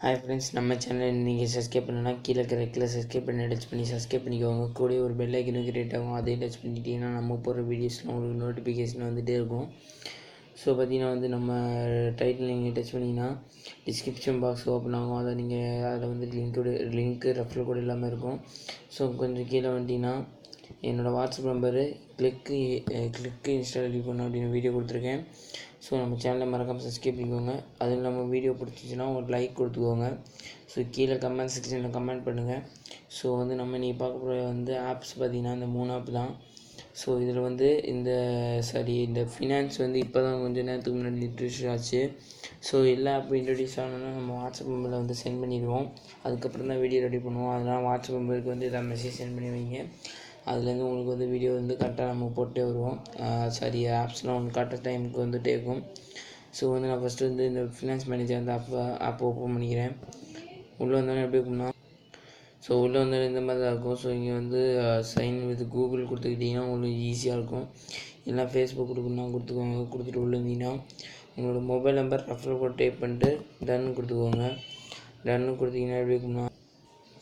Hi friends, நம்ம channel நீங்கள் subscribe பண்ணனா கீழே இருக்கிற ரெக்கில் சப்ஸ்கிரைப் பண்ணி டச் பண்ணி சப்ஸ்கிரைப் பண்ணிக்கோங்க. கூட ஒரு பெல் ஐக்கனும் கிரியேட் ஆகும், அதையும் டச் பண்ணிட்டீங்கன்னா நம்ம போகிற வீடியோஸ்லாம் உங்களுக்கு நோட்டிஃபிகேஷன் வந்துகிட்டே இருக்கும். ஸோ பார்த்தீங்கன்னா நம்ம டைட்டில் நீங்கள் டச் பண்ணிங்கன்னா டிஸ்கிரிப்ஷன் பாக்ஸ் ஓப்பன் ஆகும். அதை நீங்கள் அதில் லிங்க்கு ரெஃபரல் கோட் எல்லாமே இருக்கும். ஸோ கொஞ்சம் கீழே வந்துட்டிங்கன்னா என்னோடய வாட்ஸ்அப் நம்பரு கிளிக்கு இன்ஸ்டா ரெடி பண்ண அப்படின்னு வீடியோ கொடுத்துருக்கேன். ஸோ நம்ம சேனலை மறக்காமல் சப்ஸ்கிரைப் பண்ணிக்கோங்க. அதுவும் இல்லாமல் வீடியோ பிடிச்சிச்சின்னா ஒரு லைக் கொடுத்துக்கோங்க. ஸோ கீழே கமெண்ட் செக்ஷனில் கமெண்ட் பண்ணுங்கள். ஸோ நம்ம இன்றைக்கி பார்க்க போகிற ஆப்ஸ் பார்த்திங்கன்னா இந்த 3 ஆப் தான். ஸோ இதில் இந்த ஃபினான்ஸ் இப்போ தான் கொஞ்சம் நேரத்துக்கு முன்னாடி இன்ட்ரடியூஸ் ஆச்சு. ஸோ எல்லா ஆப்பும் இன்ட்ரடியூஸ் ஆனோன்னா நம்ம வாட்ஸ்அப் நம்பரில் சென்ட் பண்ணிடுவோம். அதுக்கப்புறம் தான் வீடியோ ரெடி பண்ணுவோம். அதனால் வாட்ஸ்அப் நம்பருக்கு எதாவது மெசேஜ் சென்ட் பண்ணி வைங்க. அதுலேருந்து உங்களுக்கு வீடியோ கரெக்டாக நம்ம போட்டே வருவோம். ஆப்ஸ்லாம் கரெக்டாக டைமுக்கு வந்துகிட்டே இருக்கும். ஸோ நான் ஃபஸ்ட்டு இந்த ஃபினான்ஸ் மேனேஜர் அந்த ஆப் ஓப்பன் பண்ணிக்கிறேன். உள்ளே வந்தோடனே எப்படி இருக்கும்னா, ஸோ உள்ளே வந்தோடனே இந்த மாதிரி தான் இருக்கும். ஸோ இங்கே சைன் வித் கூகுள் கொடுத்துக்கிட்டிங்கன்னா உங்களுக்கு ஈஸியாக இருக்கும். இல்லை ஃபேஸ்புக் கொடுக்கணும்னா கொடுத்துக்கோங்க. கொடுத்துட்டு உள்ளே இருந்தீங்கன்னா உங்களோட mobile number referral code type பண்ணிட்டு டன்னு கொடுத்துக்கோங்க. டன்னு கொடுத்தீங்கன்னா எப்படி இருக்கும்னா,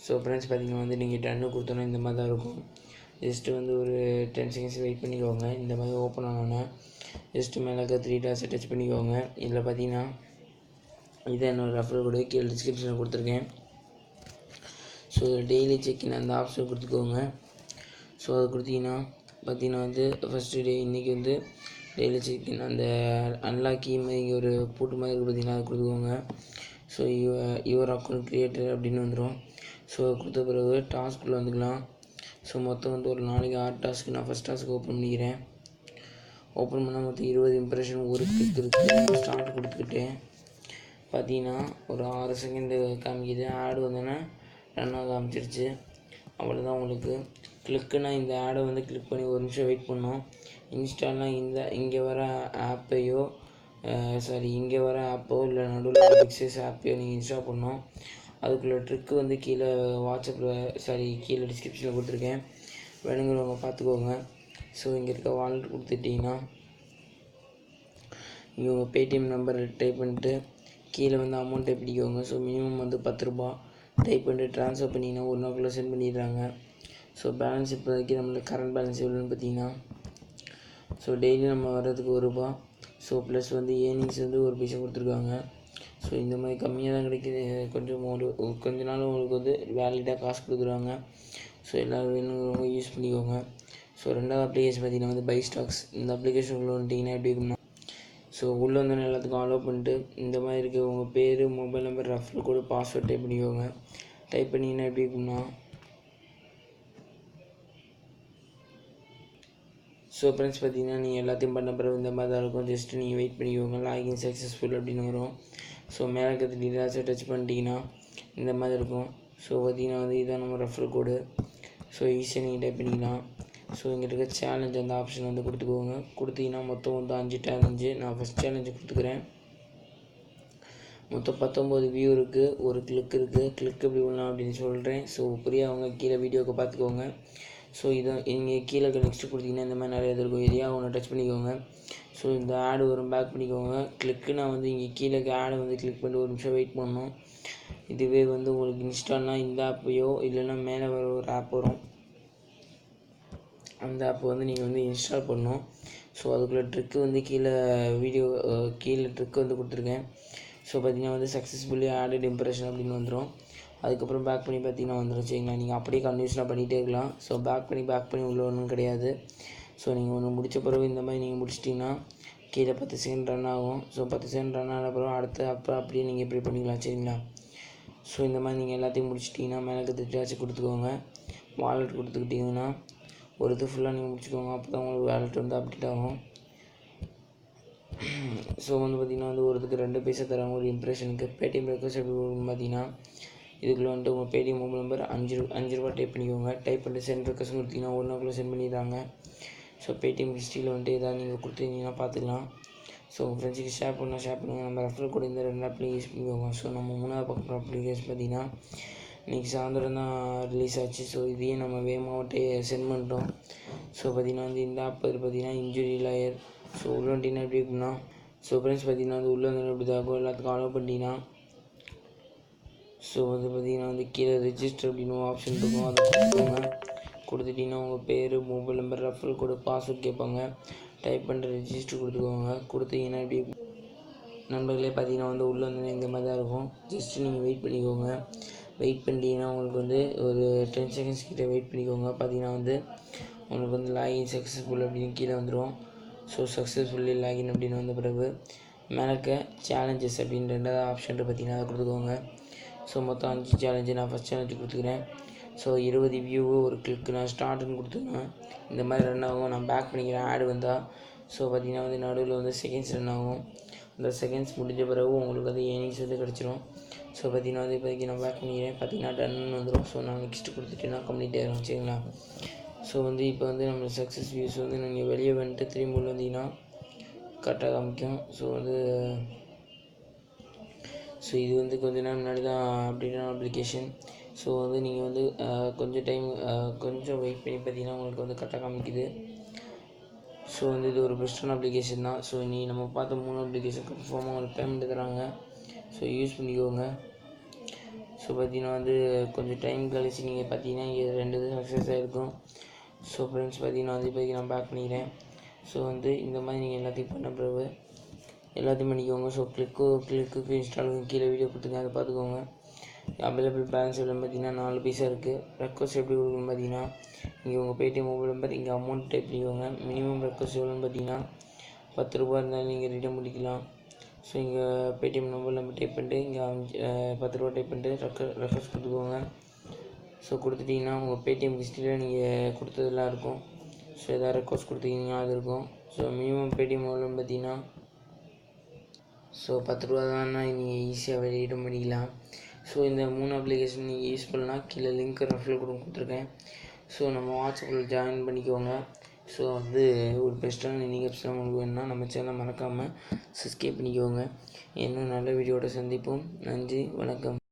ஸோ ஃப்ரெண்ட்ஸ் பார்த்தீங்கன்னா நீங்கள் டன்னு கொடுத்தோன்னா இந்த மாதிரி தான் இருக்கும். ஜஸ்ட்டு ஒரு 10 செகண்ட்ஸ் வெயிட் பண்ணிக்கோங்க. இந்த மாதிரி ஓப்பன் ஆனோன்னா ஜஸ்ட்டு மேலே இருக்க 3 டாட்ஸை டச் பண்ணிக்கோங்க. இதில் பார்த்தீங்கன்னா இதை என்னோடய ரெஃபரல் கோடு கீழே டிஸ்கிரிப்ஷனில் கொடுத்துருக்கேன். ஸோ டெய்லி செக்இன் அந்த ஆப்ஷன் கொடுத்துக்கோங்க. ஸோ அது கொடுத்தீங்கன்னா பார்த்தீங்கன்னா ஃபஸ்ட்டு டே இன்றைக்கி டெய்லி செக்இன் அந்த அன்லாக்கி மாதிரி ஒரு பூட்டு மாதிரி பார்த்தீங்கன்னா அது கொடுத்துக்கோங்க. ஸோ யுவர் அக்கௌண்ட் க்ரியேட்டர் அப்படின்னு வந்துடும். ஸோ கொடுத்த பிறகு டாஸ்க்குள்ளே வந்துக்கலாம். ஸோ மொத்தம் ஒரு நாளைக்கு 6 டாஸ்க்கு நான் ஃபஸ்ட் டாஸ்க்கு ஓப்பன் பண்ணிக்கிறேன். ஓப்பன் பண்ணால் மொத்தம் 20 இம்ப்ரெஷன் ஒரு கிளிக் இருக்குது. ஸ்டார்ட் கொடுத்துக்கிட்டேன். பார்த்தீங்கன்னா ஒரு 6 செகண்டு காமிக்குது. ஆடு வந்தோன்னே ரன்னாக காமிச்சிருச்சு. அவ்வளோதான். உங்களுக்கு கிளிக்குன்னா இந்த ஆடை கிளிக் பண்ணி ஒரு நிமிஷம் வெயிட் பண்ணோம். இன்ஸ்டால்லாம் இங்கே வர ஆப்பையோ இங்கே வர ஆப்போ இல்லை நடுவில் பிக்சஸ் ஆப்பையோ நீங்கள் இன்ஸ்டால் பண்ணோம். அதுக்குள்ளே ட்ரிக்கு கீழே வாட்ஸ்அப்பில் கீழே டிஸ்கிரிப்ஷனில் கொடுத்துருக்கேன். வேணுங்கிறவங்க பார்த்துக்கோங்க. ஸோ இங்கே இருக்க வாலெட் கொடுத்துட்டிங்கன்னா இங்கே உங்கள் பேடிஎம் நம்பர் டைப் பண்ணிட்டு கீழே அமௌண்ட் டைப் பண்ணிக்கோங்க. ஸோ மினிமம் 10 ரூபா டைப் பண்ணிட்டு ட்ரான்ஸ்ஃபர் பண்ணிங்கன்னா 1 நாளுக்குள்ளே சென்ட் பண்ணிடுறாங்க. ஸோ பேலன்ஸ் இப்போதைக்கு நம்மளுக்கு கரண்ட் பேலன்ஸ் எவ்வளோன்னு பார்த்தீங்கன்னா, ஸோ டெய்லி நம்ம வர்றதுக்கு 1 ரூபா. ஸோ ப்ளஸ் ஏர்னிங்ஸ் 1 பைசா கொடுத்துருக்காங்க. ஸோ இந்த மாதிரி கம்மியாக தான் கிடைக்கிது. கொஞ்ச நாள் உங்களுக்கு வேலிடாக காசு கொடுக்குறாங்க. ஸோ எல்லோரும் வேணுங்கிறவங்க யூஸ் பண்ணிக்கோங்க. ஸோ ரெண்டாவது அப்ளிகேஷன் பார்த்தீங்கன்னா பை ஸ்டாக்ஸ். இந்த அப்ளிகேஷன் உள்ள வந்துட்டிங்கன்னா எப்படி இருக்குன்னா, ஸோ உள்ளே எல்லாத்துக்கும் அலோவ் பண்ணிட்டு இந்த மாதிரி இருக்குது. உங்கள் பேர், மொபைல் நம்பர், ரெஃபரல் கோடு, பாஸ்வேர்ட் டைப் பண்ணிக்கோங்க. டைப் பண்ணிங்கன்னா எப்படி இருக்குன்னா, ஸோ ஃப்ரெண்ட்ஸ் பார்த்தீங்கன்னா நீங்கள் எல்லாத்தையும் பண்ண பிறகு இந்த மாதிரி தான் இருக்கும். ஜஸ்ட்டு நீங்கள் வெயிட் பண்ணிக்கோங்க. லாகின் சக்ஸஸ்ஃபுல் அப்படின்னு வரும். ஸோ மேலே இருக்கிற டீட்டெயில்ஸை டச் பண்ணிட்டீங்கன்னா இந்த மாதிரி இருக்கும். ஸோ பார்த்தீங்கன்னா இதான் நம்ம ரெஃபரல் கோடு. ஸோ ஈஸியாக நீங்கள் டைப் பண்ணிக்கலாம். ஸோ இங்கே இருக்க சேலஞ்ச் அந்த ஆப்ஷன் கொடுத்துக்கோங்க. கொடுத்தீங்கன்னா மொத்தம் 5 சேலஞ்சு. நான் ஃபஸ்ட் சேலஞ்சு கொடுத்துக்கிறேன். மொத்தம் 19 வியூ இருக்குது, ஒரு கிளிக் இருக்குது. கிளிக் எப்படி பண்ணலாம் அப்படின்னு சொல்கிறேன். ஸோ புரியாதவங்க கீழே வீடியோவுக்கு பார்த்துக்கோங்க. ஸோ இங்கே கீழே நெக்ஸ்ட்டு கொடுத்தீங்கன்னா இந்த மாதிரி நிறைய இருக்கும். எதையாக ஒன்று டச் பண்ணிக்கோங்க. ஸோ இந்த ஆடு வரும், பேக் பண்ணிக்கோங்க. கிளிக்குனா இங்கே கீழே ஆடை கிளிக் பண்ணி ஒரு நிமிஷம் வெயிட் பண்ணணும். இதுவே உங்களுக்கு இன்ஸ்டால்னால் இந்த ஆப்பையோ இல்லைன்னா மேலே வர ஒரு ஆப் வரும். அந்த ஆப்பை நீங்கள் இன்ஸ்டால் பண்ணணும். ஸோ அதுக்குள்ளே ட்ரிக்கு கீழே வீடியோ கீழே ட்ரிக்கு கொடுத்துருக்கேன். ஸோ பார்த்தீங்கன்னா சக்ஸஸ்ஃபுல்லி ஆடட் இம்ப்ரெஷன் அப்படின்னு வந்துடும். அதுக்கப்புறம் பேக் பண்ணி பார்த்தீங்கன்னா வந்துடும். சரிங்களா, நீங்கள் அப்படியே கன்டினியூஸாக பண்ணிகிட்டே இருக்கலாம். ஸோ பேக் பண்ணி உள்ள ஒன்றும் கிடையாது. ஸோ நீங்கள் ஒன்று முடித்த பிறகு இந்த மாதிரி நீங்கள் முடிச்சிட்டிங்கன்னா கீழே 10 செகண்ட் ரன் ஆகும். ஸோ 10 செகண்ட் ரன் ஆன பிறகு அப்படியே நீங்கள் இப்படி பண்ணிக்கலாம். சரிங்களா, ஸோ இந்த மாதிரி நீங்கள் எல்லாத்தையும் முடிச்சிட்டிங்கன்னா மேலே டீட்டெயில்ஸ் கொடுத்துக்கோங்க. வாலெட் கொடுத்துக்கிட்டிங்கன்னா ஒரு இது ஃபுல்லாக நீங்கள் முடிச்சுக்கோங்க. அப்போ தான் உங்களுக்கு வேலெட் அப்டேட் ஆகும். ஸோ பார்த்திங்கன்னா ஒரு இதுக்கு 2 பைசா தராங்க ஒரு இம்ப்ரெஷனுக்கு. பேடிஎம் ரெக்வஸ்ட் எப்படி பார்த்தீங்கன்னா, இதுக்குள்ளே உங்கள் பேடிஎம் மொபைல் நம்பர் 5 ரூபா டைப் பண்ணிக்கோங்க. டைப் பண்ணிட்டு சென்ட் ரெக்வஸ்ட் கொடுத்தீங்கன்னா 1 நாளுக்குள்ளே சென்ட் பண்ணிடுறாங்க. ஸோ பேடிஎம் ஹிஸ்ட்ரியில் எதாவது நீங்கள் கொடுத்துருந்தீங்கன்னா பார்த்துக்கலாம். ஸோ ஃப்ரெண்ட்ஸுக்கு ஷேர் பண்ணுங்கள். நம்ம ரெஃபரல் கோட் இந்த 2 ஆப்லையும் யூஸ் பண்ணிக்கோங்க. ஸோ நம்ம 3ஆவது பக்கம் அப்ளிகேஷன் பார்த்திங்கன்னா இன்றைக்கி சாயந்தரம் தான் ரிலீஸ் ஆச்சு. ஸோ இதையும் நம்ம வேகமாகட்டே சென்ட் பண்ணிட்டோம். ஸோ பார்த்திங்கன்னா இந்த ஆப் பார்த்திங்கன்னா இன்ஜுரி லாயர். ஸோ உள்ளே எப்படி இருக்குன்னா, ஸோ ஃப்ரெண்ட்ஸ் பார்த்திங்கன்னா உள்ளே எப்படி தான் இருக்கும். எல்லாத்துக்கும் அலோவ் பண்ணிட்டீங்கன்னா ஸோ வந்து பார்த்திங்கன்னா வந்து கீழே ரெஜிஸ்டர் அப்படின்னு ஒரு ஆப்ஷன் இருக்கும், அதை கொடுத்துக்கோங்க. கொடுத்துட்டிங்கன்னா உங்கள் பேர், மொபைல் நம்பர், ரெஃபரல் கோடு, பாஸ்வேர்ட் கேட்பாங்க. டைப் பண்ணிட்டு ரெஜிஸ்டர் கொடுத்துக்கோங்க. கொடுத்தீங்கன்னா இப்படி நண்பர்களே பார்த்தீங்கன்னா வந்து உள்ளே வந்து இந்த மாதிரி தான் இருக்கும். ஜஸ்ட்டு நீங்கள் வெயிட் பண்ணிக்கோங்க. வெயிட் பண்ணிட்டீங்கன்னா உங்களுக்கு வந்து ஒரு 10 செகண்ட்ஸ் கிட்டே வெயிட் பண்ணிக்கோங்க. பார்த்தீங்கன்னா வந்து உங்களுக்கு வந்து லாகின் சக்ஸஸ்ஃபுல் அப்படின்னு கீழே வந்துடும். ஸோ சக்ஸஸ்ஃபுல்லி லாகின் அப்படின்னு வந்த பிறகு மேலே சேலஞ்சஸ் அப்படின்னு 2வது ஆப்ஷன் பார்த்தீங்கன்னா அதை கொடுத்துக்கோங்க. ஸோ மொத்தம் 5 சேலஞ்சு. நான் ஃபஸ்ட் சேலஞ்சு கொடுத்துக்கிறேன். ஸோ 20 வியூவு ஒரு கிளிக்கு நான் ஸ்டார்ட்னு கொடுத்துருவேன். இந்த மாதிரி ரன் ஆகும். நான் பேக் பண்ணிக்கிறேன் ஆடு வந்தால். ஸோ பார்த்திங்கன்னா வந்து நடுவில் வந்து செகண்ட்ஸ் ரன் ஆகும். அந்த செகண்ட்ஸ் முடிஞ்ச பிறகு உங்களுக்கு வந்து ஏர்னிங்ஸ் வந்து கிடச்சிரும். ஸோ பார்த்திங்கன்னா வந்து இப்போதைக்கு நான் பேக் பண்ணிக்கிறேன். பார்த்திங்கன்னா டன்னு வந்துடும். ஸோ நான் நெக்ஸ்ட்டு கொடுத்துட்டேன்னா கம்ப்ளீட் ஆகிடும். சரிங்களா? ஸோ வந்து இப்போ வந்து நம்ம சக்ஸஸ் வியூஸ் வந்து நீங்கள் வெளியே வந்துட்டு திரும்பி உள்ள வந்தீங்கன்னா கரெக்டாக காமிக்கும். ஸோ இது வந்து கொஞ்ச நேரம் முன்னாடி தான் அப்டேட்டான அப்ளிகேஷன். ஸோ வந்து நீங்கள் வந்து கொஞ்சம் வெயிட் பண்ணி பார்த்தீங்கன்னா உங்களுக்கு வந்து கரெக்டாக காமிக்குது. ஸோ வந்து இது ஒரு பெஸ்ட்டான அப்ளிகேஷன் தான். ஸோ நம்ம பார்த்த 3 அப்ளிகேஷன் கன்ஃபார்மாக உங்களுக்கு பேமெண்ட் தராங்க. ஸோ யூஸ் பண்ணிக்கோங்க. ஸோ பார்த்தீங்கன்னா வந்து கொஞ்சம் டைம் கழிச்சு நீங்கள் பார்த்தீங்கன்னா இங்கே 2 இது சக்ஸஸ் ஆகிருக்கும். ஸோ ஃப்ரெண்ட்ஸ் பார்த்தீங்கன்னா வந்து இப்போதைக்கு நான் பேக் பண்ணிக்கிறேன். ஸோ வந்து இந்த மாதிரி நீங்கள் எல்லாத்தையும் பண்ண பிறகு எல்லாத்தையும் பண்ணிக்கோங்க. ஸோ கிளிக்கு இன்ஸ்டாலுக்கு கீழே வீடியோ கொடுத்துங்க, அதை பார்த்துக்கோங்க. அவைலபிள் பேலன்ஸ் எவ்வளோன்னு பார்த்தீங்கன்னா 4 பைசா இருக்குது. ரெக்வஸ்ட் எப்படி கொடுக்கணும்னு பார்த்தீங்கன்னா இங்கே உங்கள் பேடிஎம் மொபைல் நம்பர், இங்கே அமௌண்ட் டைப் பண்ணிக்கோங்க. மினிமம் ரெக்வஸ்ட் எவ்வளோன்னு பார்த்தீங்கன்னா 10 ரூபா இருந்தாலும் நீங்கள் ரிட்டர்ன் பண்ணிக்கலாம். ஸோ இங்கே பேடிஎம் மொபைல் நம்பர் டைப் பண்ணிட்டு இங்கே 10 ரூபா டைப் பண்ணிட்டு ரெக்வஸ்ட் கொடுத்துக்கோங்க. ஸோ கொடுத்துட்டிங்கன்னா உங்கள் பேடிஎம் ஹிஸ்ட்ரியில் நீங்கள் கொடுத்ததெல்லாம் இருக்கும். ஸோ எதாவது ரெக்வஸ்ட் கொடுத்தீங்கன்னா அது இருக்கும். ஸோ மினிமம் பேடிஎம் மொபைல்னு பார்த்தீங்கன்னா ஸோ 10 ரூபா தான்னா நீங்கள் ஈஸியாக ரிட்டர்ன் பண்ணிக்கலாம். ஸோ இந்த 3 அப்ளிகேஷன் நீங்கள் யூஸ் பண்ணலாம். கீழே லிங்க் ரெஃபரல் கோட் கொடுத்துருக்கேன். ஸோ நம்ம வாட்ஸ்அப்பில் ஜாயின் பண்ணிக்கோங்க. ஸோ வந்து ஒரு பெஸ்ட்டான லிங்க் ஆப்ஸ்லாம் உங்களுக்கு வேணும்னா நம்ம சேனலை மறக்காமல் சப்ஸ்கிரைப் பண்ணிக்கோங்க. இன்னும் நல்ல வீடியோட சந்திப்போம். நன்றி, வணக்கம்.